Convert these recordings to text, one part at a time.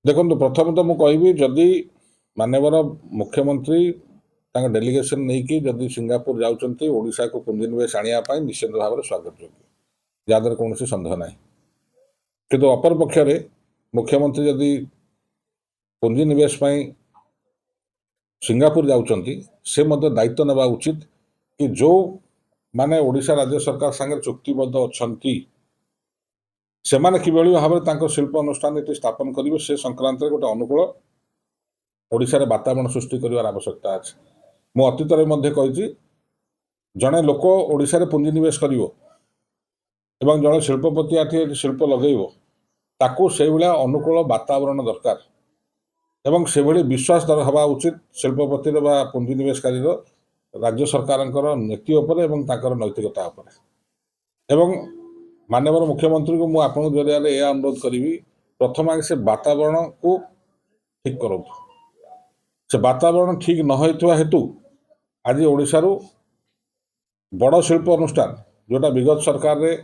देखो प्रथम तो मुझे जदि मानवर मुख्यमंत्री डेलीगेशन नहीं कि जदि सिंगापुर जाऊँच ओडिशा को पुंजीनिवेश आने निश्चित भाव में स्वागत योग्य जहाँद्वारा कौन सन्देह ना कि अपर पक्षरे मुख्यमंत्री जदि पुंजीनिवेश सिंगापुर जाऊँच से दायित्व नेवा उचित कि जो माने ओडिशा राज्य सरकार सागर चुक्तिबद्ध अच्छा से भाव में शिल्प अनुष्ठान स्थापन करेंगे से संक्रांत गोटे अनुकूल ओडिशा वातावरण सृष्टि कर आवश्यकता अच्छे। मु अतीत कही जड़े लोक ओडिशा पुंजीनिवेश कर जड़े शिल्पपति आठे शिल्प लगेब ताकू से भाया अनुकूल वातावरण दरकार एवं से भाई विश्वास हवा उचित शिल्पपति पुंजीनिवेशकारी राज्य सरकार नीति उपर एवं नैतिकता उपर एवं माननीय मुख्यमंत्री को मुझे जरिया यह अनुरोध करी प्रथम आगे से वातावरण को ठीक करूँ से वातावरण ठीक न होता हेतु आज ओडिशा बड़ शिल्प अनुष्ठान जोटा विगत सरकार रे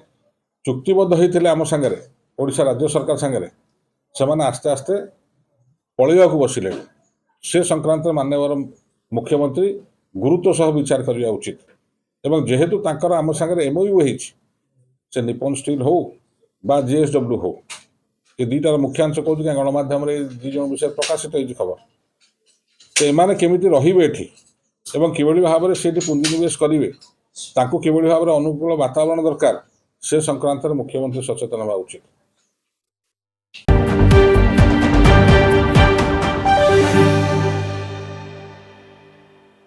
चुक्तिबद्ध होते आम सांगे ओडिशा राज्य सरकार सांगे से आस्ते आस्ते पलैया को बसिले से संक्रांत माननीय मुख्यमंत्री गुरुत्व सह विचार करने उचित एवं जेहेतु तांकर आम सांगे एमओयू हो से निपन स्टील हो बा जीएसडब्ल्यू हो ये दुईटार मुख्यांश कौन क्या गणमाध्यम दुज विषय प्रकाशित हो खबर तो एमाने केमिति रहिबे एठी एवं किभଳି भाव में से पुंजीनिवेश करेंगे ताकू किभଳି भाव में अनुकूल वातावरण दरकार से संक्रांत मुख्यमंत्री सचेतन होगा उचित।